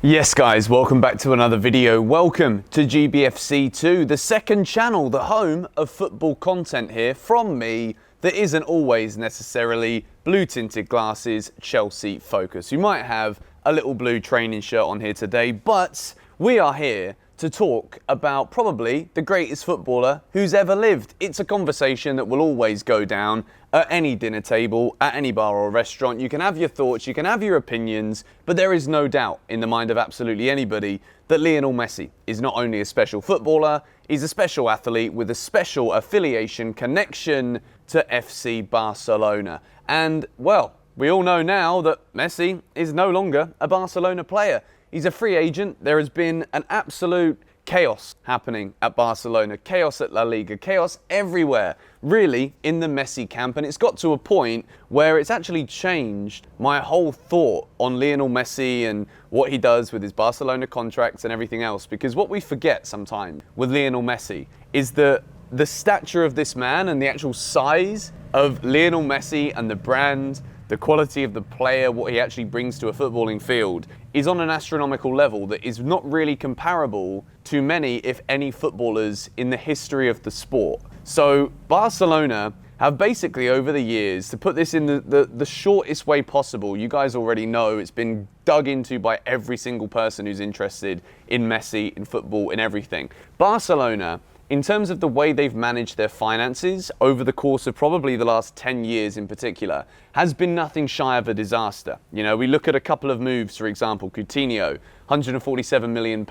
Yes guys, welcome back to another video. Welcome to GBFC2, the second channel, the home of football content here from me that isn't always necessarily blue tinted glasses, Chelsea focus. You might have a little blue training shirt on here today, but we are here to talk about probably the greatest footballer who's ever lived. It's a conversation that will always go down at any dinner table, at any bar or restaurant. You can have your thoughts, you can have your opinions, but there is no doubt in the mind of absolutely anybody that Lionel Messi is not only a special footballer, he's a special athlete with a special affiliation connection to FC Barcelona. And, well, we all know now that Messi is no longer a Barcelona player. He's a free agent. There has been an absolute chaos happening at Barcelona, chaos at La Liga, chaos everywhere, really, in the Messi camp. And it's got to a point where it's actually changed my whole thought on Lionel Messi and what he does with his Barcelona contracts and everything else. Because what we forget sometimes with Lionel Messi is that the stature of this man and the actual size of Lionel Messi and the brand, the quality of the player, what he actually brings to a footballing field, is on an astronomical level that is not really comparable to many, if any, footballers in the history of the sport. So Barcelona have basically over the years, to put this in the shortest way possible, you guys already know it's been dug into by every single person who's interested in Messi, in football, in everything. Barcelona, in terms of the way they've managed their finances over the course of probably the last 10 years in particular, has been nothing shy of a disaster. You know, we look at a couple of moves, for example, Coutinho, £147 million.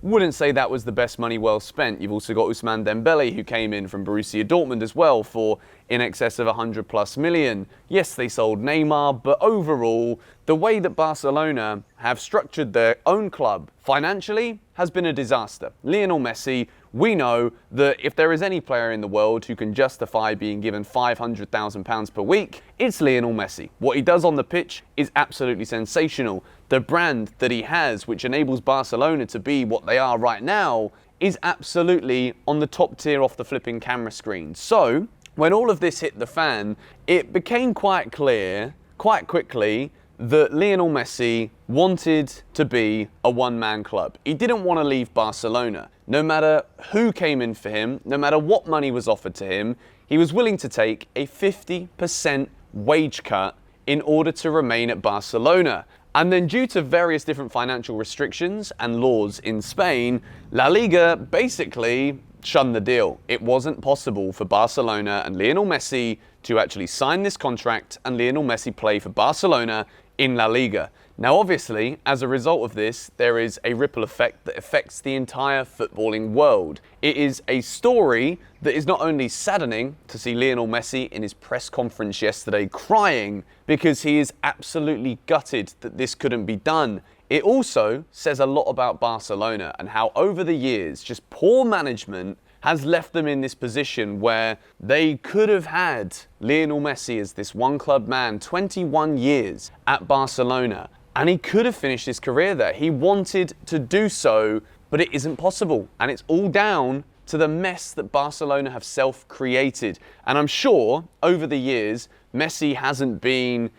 Wouldn't say that was the best money well spent. You've also got Ousmane Dembele, who came in from Borussia Dortmund as well for in excess of 100+ million. Yes, they sold Neymar, but overall, the way that Barcelona have structured their own club financially has been a disaster. Lionel Messi, we know that if there is any player in the world who can justify being given £500,000 per week, it's Lionel Messi. What he does on the pitch is absolutely sensational. The brand that he has, which enables Barcelona to be what they are right now, is absolutely on the top tier off the flipping camera screen. So, when all of this hit the fan, it became quite clear, quite quickly, that Lionel Messi wanted to be a one-man club. He didn't want to leave Barcelona. No matter who came in for him, no matter what money was offered to him, he was willing to take a 50% wage cut in order to remain at Barcelona. And then due to various different financial restrictions and laws in Spain, La Liga basically shunned the deal. It wasn't possible for Barcelona and Lionel Messi to actually sign this contract and Lionel Messi play for Barcelona in La Liga. Now obviously, as a result of this, there is a ripple effect that affects the entire footballing world. It is a story that is not only saddening to see Lionel Messi in his press conference yesterday crying because he is absolutely gutted that this couldn't be done. It also says a lot about Barcelona and how over the years, just poor management has left them in this position where they could have had Lionel Messi as this one club man, 21 years at Barcelona, and he could have finished his career there. He wanted to do so, but it isn't possible. And it's all down to the mess that Barcelona have self-created. And I'm sure over the years, Messi hasn't been,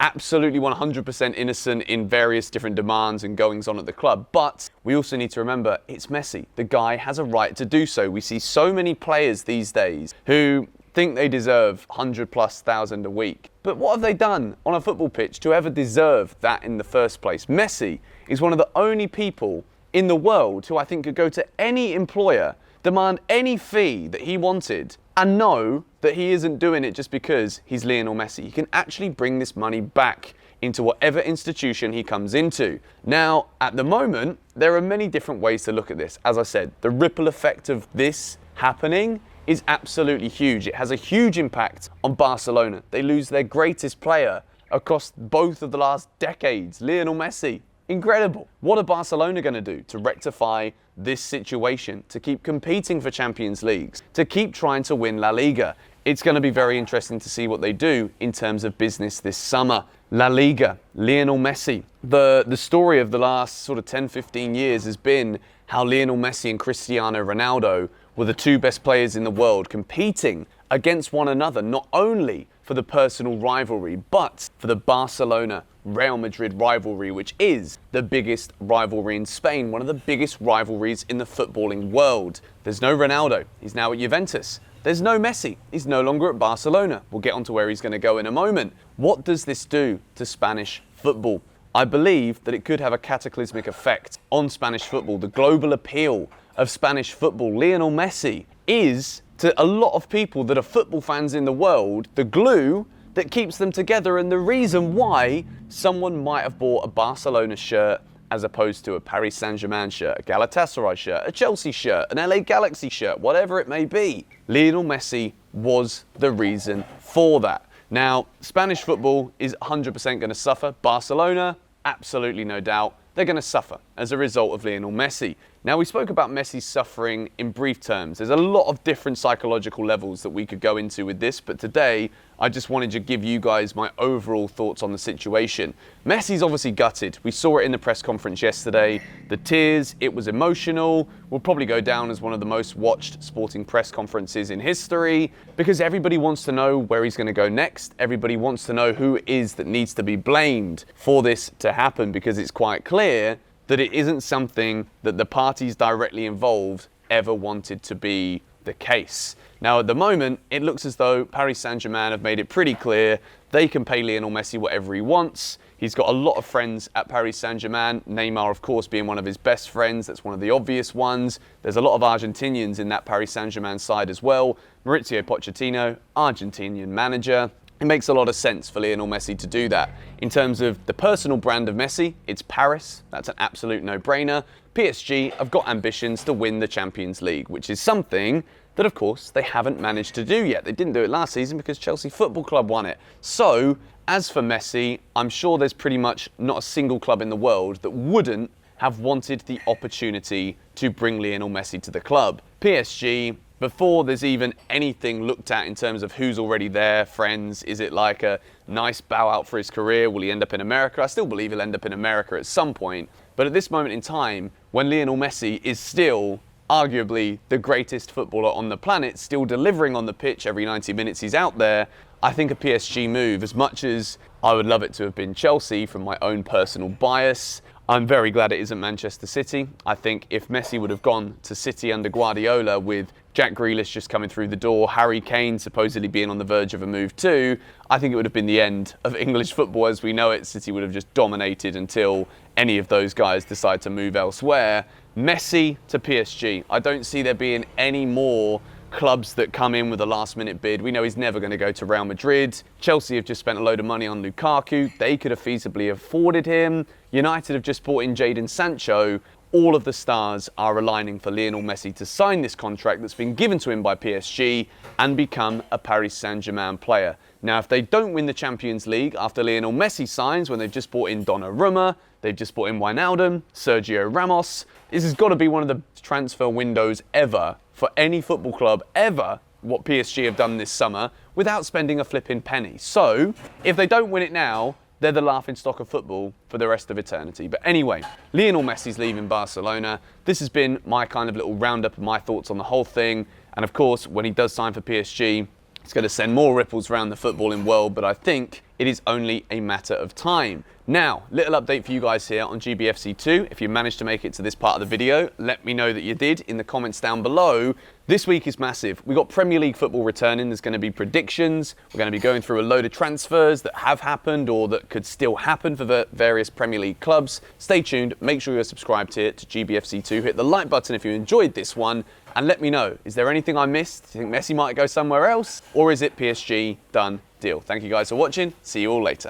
absolutely 100% innocent in various different demands and goings on at the club. But we also need to remember, it's Messi. The guy has a right to do so. We see so many players these days who think they deserve 100,000+ a week. But what have they done on a football pitch to ever deserve that in the first place? Messi is one of the only people in the world who I think could go to any employer, demand any fee that he wanted, and know that he isn't doing it just because he's Lionel Messi. He can actually bring this money back into whatever institution he comes into. Now, at the moment, there are many different ways to look at this. As I said, the ripple effect of this happening is absolutely huge. It has a huge impact on Barcelona. They lose their greatest player across both of the last decades, Lionel Messi. Incredible. What are Barcelona going to do to rectify this situation, to keep competing for Champions Leagues, to keep trying to win La Liga? It's going to be very interesting to see what they do in terms of business this summer. La Liga, Lionel Messi. The story of the last sort of 10, 15 years has been how Lionel Messi and Cristiano Ronaldo were the two best players in the world competing against one another, not only for the personal rivalry, but for the Barcelona Real Madrid rivalry, which is the biggest rivalry in Spain, one of the biggest rivalries in the footballing world. There's no Ronaldo, he's now at Juventus. There's no Messi, he's no longer at Barcelona. We'll get on to where he's going to go in a moment. What does this do to Spanish football? I believe that it could have a cataclysmic effect on Spanish football. The global appeal of Spanish football, Lionel Messi, is, to a lot of people that are football fans in the world, the glue that keeps them together and the reason why someone might have bought a Barcelona shirt as opposed to a Paris Saint-Germain shirt, a Galatasaray shirt, a Chelsea shirt, an LA Galaxy shirt, whatever it may be. Lionel Messi was the reason for that. Now, Spanish football is 100% going to suffer. Barcelona, absolutely no doubt, they're going to suffer as a result of Lionel Messi. Now, we spoke about Messi's suffering in brief terms. There's a lot of different psychological levels that we could go into with this, but today I just wanted to give you guys my overall thoughts on the situation. Messi's obviously gutted. We saw it in the press conference yesterday. The tears, it was emotional. Will probably go down as one of the most watched sporting press conferences in history because everybody wants to know where he's going to go next. Everybody wants to know who it is that needs to be blamed for this to happen because it's quite clear that it isn't something that the parties directly involved ever wanted to be the case. Now, at the moment, it looks as though Paris Saint-Germain have made it pretty clear they can pay Lionel Messi whatever he wants. He's got a lot of friends at Paris Saint-Germain, Neymar, of course, being one of his best friends. That's one of the obvious ones. There's a lot of Argentinians in that Paris Saint-Germain side as well. Maurizio Pochettino, Argentinian manager. It makes a lot of sense for Lionel Messi to do that. In terms of the personal brand of Messi, it's Paris. That's an absolute no-brainer. PSG have got ambitions to win the Champions League, which is something that, of course, they haven't managed to do yet. They didn't do it last season because Chelsea Football Club won it. So, as for Messi, I'm sure there's pretty much not a single club in the world that wouldn't have wanted the opportunity to bring Lionel Messi to the club. PSG, before there's even anything looked at in terms of who's already there, friends, is it like a nice bow out for his career? Will he end up in America? I still believe he'll end up in America at some point. But at this moment in time, when Lionel Messi is still arguably the greatest footballer on the planet, still delivering on the pitch every 90 minutes he's out there, I think a PSG move, as much as I would love it to have been Chelsea from my own personal bias, I'm very glad it isn't Manchester City. I think if Messi would have gone to City under Guardiola with Jack Grealish just coming through the door, Harry Kane supposedly being on the verge of a move too, I think it would have been the end of English football as we know it. City would have just dominated until any of those guys decide to move elsewhere. Messi to PSG. I don't see there being any more clubs that come in with a last-minute bid. We know he's never going to go to Real Madrid. Chelsea have just spent a load of money on Lukaku. They could have feasibly afforded him. United have just bought in Jadon Sancho. All of the stars are aligning for Lionel Messi to sign this contract that's been given to him by PSG and become a Paris Saint-Germain player. Now, if they don't win the Champions League after Lionel Messi signs, when they've just bought in Donnarumma, they've just bought in Wijnaldum, Sergio Ramos, this has got to be one of the transfer windows ever for any football club ever, what PSG have done this summer, without spending a flipping penny. So, if they don't win it now, they're the laughingstock of football for the rest of eternity. But anyway, Lionel Messi's leaving Barcelona. This has been my kind of little roundup of my thoughts on the whole thing. And of course, when he does sign for PSG, it's going to send more ripples around the footballing world, but I think it is only a matter of time. Now, little update for you guys here on GBFC2. If you managed to make it to this part of the video, let me know that you did in the comments down below. This week is massive. We've got Premier League football returning. There's going to be predictions. We're going to be going through a load of transfers that have happened or that could still happen for the various Premier League clubs. Stay tuned. Make sure you're subscribed here to GBFC2. Hit the like button if you enjoyed this one. And let me know, is there anything I missed? Do you think Messi might go somewhere else? Or is it PSG done deal? Thank you guys for watching. See you all later.